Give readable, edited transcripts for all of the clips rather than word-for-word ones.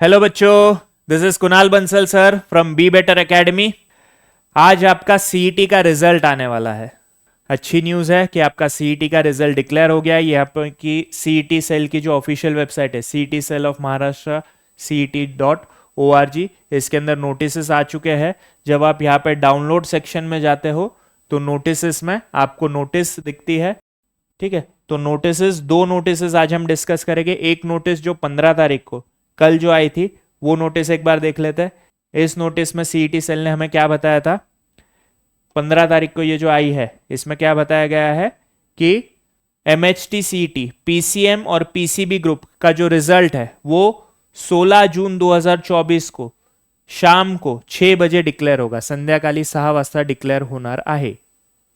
Hello बच्चों, this is Kunal Bansal sir from B Better academy. आज आपका सीईटी का रिजल्ट आने वाला है। अच्छी न्यूज़ है कि आपका सीईटी का रिजल्ट डिक्लेयर हो गया है। ये आपकी सीईटी सेल की जो ऑफिशियल वेबसाइट है, CET cell of Maharashtra CET.org, इसके अंदर नोटिस आ चुके हैं। जब आप यहाँ पे डाउनलोड सेक्शन में जाते हो तो नोटिस में आपको नोटिस दिखती है। ठीक है, तो दो नोटिस आज हम डिस्कस करेंगे। एक नोटिस जो 15 तारीख को कल जो आई थी, वो नोटिस एक बार देख लेते हैं। इस नोटिस में सीईटी सेल ने हमें क्या बताया था? 15 तारीख को ये जो आई है, इसमें क्या बताया गया है कि MHT CET PCM और PCB ग्रुप का जो रिजल्ट है वो 16 जून 2024 को शाम को 6 बजे डिक्लेअर होगा। संध्याकाळी 6 वाजता डिक्लेअर होणार आहे।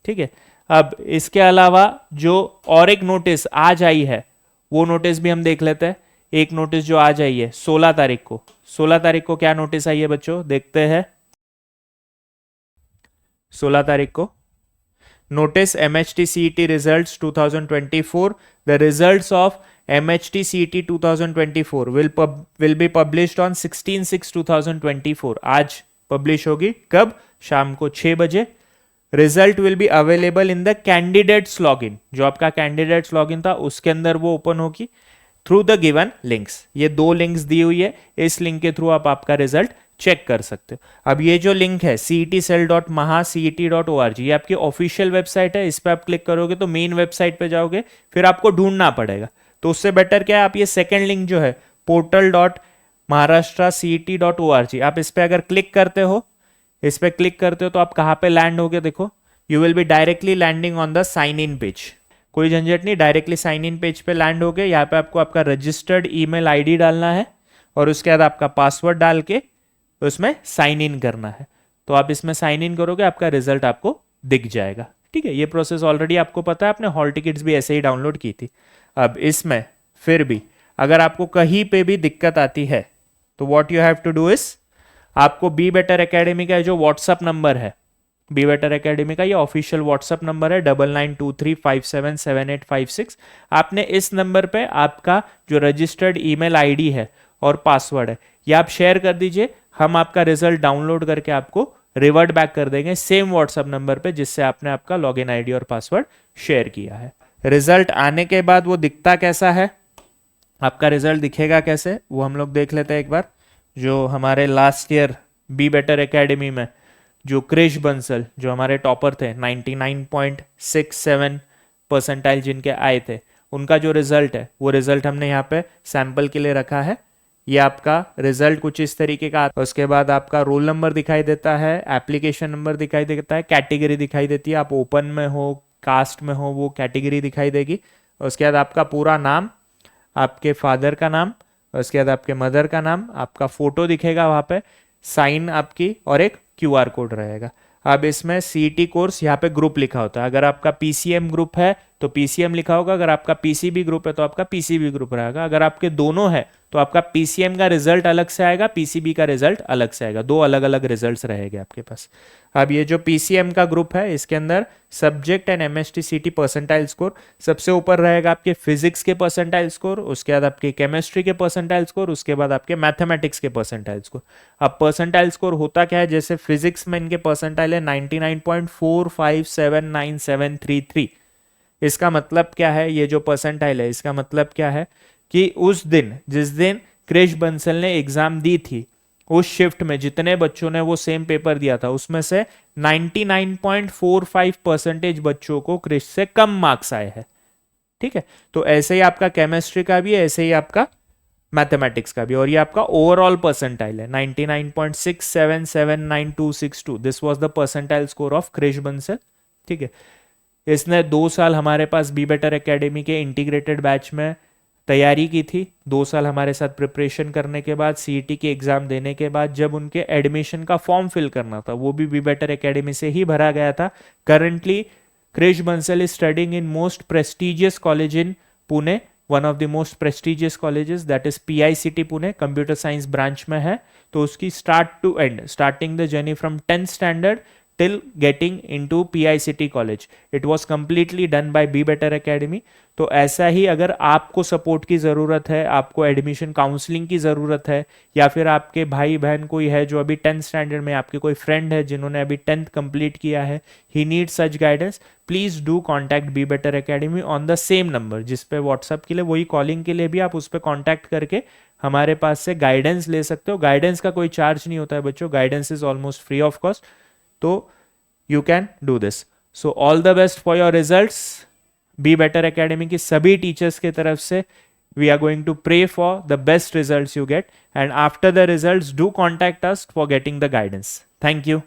ठीक है, अब इसके अलावा जो और एक नोटिस आज आई है, वो नोटिस भी हम देख लेते हैं। एक नोटिस जो आज आई है 16 तारीख को, 16 तारीख को क्या नोटिस आई है बच्चों, देखते हैं। 16 तारीख को notice MHT CET results 2024। The results of MHT CET 2024 will be published on 16/6/2024। आज पब्लिश होगी कब? शाम को 6 बजे। Result will be available in the candidates login. जो आपका कैंडिडेट्स लॉगिन था उसके अंदर वो ओपन होगी थ्रू द गिवन लिंक्स। ये 2 लिंक्स दी हुई है, इस लिंक के थ्रू आप आपका रिजल्ट चेक कर सकते हो। अब ये जो लिंक है cetcell.maha.cet.org, ये आपकी ऑफिशियल वेबसाइट है। इस पर आप क्लिक करोगे तो मेन वेबसाइट पे जाओगे, फिर आपको ढूंढना पड़ेगा। तो उससे बेटर क्या है, आप ये सेकेंड लिंक जो है portal.maharashtra.cet.org, आप इस पर अगर क्लिक करते हो, इस पे क्लिक करते हो तो आप कहाँ पे लैंड होगे? देखो, you will be directly landing on the sign in page. कोई झंझट नहीं, डायरेक्टली साइन इन पेज पे लैंड हो गए। यहाँ पे आपको आपका रजिस्टर्ड ईमेल आईडी डालना है और उसके बाद आपका पासवर्ड डाल के उसमें साइन इन करना है। तो आप इसमें साइन इन करोगे, आपका रिजल्ट आपको दिख जाएगा। ठीक है, ये प्रोसेस ऑलरेडी आपको पता है, आपने हॉल टिकट्स भी ऐसे ही डाउनलोड की थी। अब इसमें फिर भी अगर आपको कहीं पे भी दिक्कत आती है तो what you have to do is, आपको बी बेटर एकेडमी का जो व्हाट्सअप नंबर है, बी बेटर एकेडमी का ये ऑफिशियल व्हाट्सअप नंबर है 9923577856। आपने इस नंबर पे आपका जो रजिस्टर्ड ईमेल आईडी है और पासवर्ड है, ये आप शेयर कर दीजिए। हम आपका रिजल्ट डाउनलोड करके आपको रिवर्ट बैक कर देंगे सेम व्हाट्सअप नंबर पे जिससे आपने आपका लॉगिन आईडी और पासवर्ड शेयर किया है। रिजल्ट आने के बाद वो दिखता कैसा है, आपका रिजल्ट दिखेगा कैसे, वो हम लोग देख लेते हैं एक बार। जो हमारे last year B Better academy में जो क्रिश बंसल, जो हमारे टॉपर थे, 99.67 परसेंटाइल जिनके आए थे, उनका जो रिजल्ट है वो रिजल्ट हमने यहाँ पे सैंपल के लिए रखा है। ये आपका रिजल्ट कुछ इस तरीके का। उसके बाद आपका रोल नंबर दिखाई देता है, एप्लीकेशन नंबर दिखाई देता है, कैटेगरी दिखाई देती है, आप ओपन में हो, कास्ट में हो, वो कैटेगरी दिखाई देगी। उसके बाद आपका पूरा नाम, आपके फादर का नाम, उसके बाद आपके मदर का नाम, आपका फोटो दिखेगा वहाँ पे, साइन आपकी, और एक QR कोड रहेगा। अब इसमें CET कोर्स यहाँ पे ग्रुप लिखा होता है। अगर आपका PCM ग्रुप है तो PCM लिखा होगा, अगर आपका PCB ग्रुप है तो आपका PCB ग्रुप रहेगा। अगर आपके दोनों है तो आपका PCM का रिजल्ट अलग से आएगा, PCB का रिजल्ट अलग से आएगा। 2 अलग अलग रिजल्ट्स रहेंगे आपके पास। अब ये जो PCM का ग्रुप है, इसके अंदर subject and MHT CET percentile score सबसे ऊपर रहेगा, आपके फिजिक्स के परसेंटाइल स्कोर, उसके बाद आपके केमिस्ट्री के परसेंटाइल स्कोर, उसके बाद आपके मैथमेटिक्स के परसेंटाइल स्कोर। अब परसेंटाइल स्कोर होता क्या है, जैसे फिजिक्स में इनके परसेंटाइल है 99.45797733। इसका मतलब क्या है, ये जो परसेंटाइल है इसका मतलब क्या है कि उस दिन, जिस दिन क्रिश बंसल ने एग्जाम दी थी, उस शिफ्ट में जितने बच्चों ने वो सेम पेपर दिया था उसमें से 99.45% बच्चों को क्रिश से कम मार्क्स आए हैं। ठीक है, तो ऐसे ही आपका केमिस्ट्री का भी है, ऐसे ही आपका मैथमेटिक्स का भी। और ये आपका ओवरऑल परसेंटाइल है 99.67796262। This was the percentile score of Krish Bansal. ठीक है, इसने 2 साल हमारे पास बी बेटर एकेडमी के इंटीग्रेटेड बैच में तैयारी की थी। 2 साल हमारे साथ प्रिपरेशन करने के बाद, CET की एग्जाम देने के बाद, जब उनके एडमिशन का फॉर्म फिल करना था वो भी बी बेटर एकेडमी से ही भरा गया था। Currently Krish Bansal is studying in most prestigious college in Pune, one of the most prestigious colleges, that is PICT Pune, computer science branch में है। तो उसकी start to end, starting the journey from 10th standard till getting into PICT college. It was completely done by Be Better Academy. तो ऐसा ही अगर आपको support की ज़रूरत है, आपको एडमिशन काउंसलिंग की ज़रूरत है, या फिर आपके भाई बहन कोई है जो अभी 10th स्टैंडर्ड में, आपके कोई फ्रेंड है जिन्होंने अभी 10th कंप्लीट किया है, he need such guidance, please do contact Be Better Academy on the same number जिस पे व्हाट्सअप के लिए, वही कॉलिंग के लिए भी आप उस पर कॉन्टैक्ट करके हमारे पास से गाइडेंस ले सकते हो. गाइडेंस का कोई चार्ज नहीं होता है बच्चों, guidance is almost free of cost. तो you can do this. So all the best for your results. Be Better Academy की सभी टीचर्स की तरफ से we are going to pray for the best results you get, and after the results do contact us for getting the guidance. Thank you.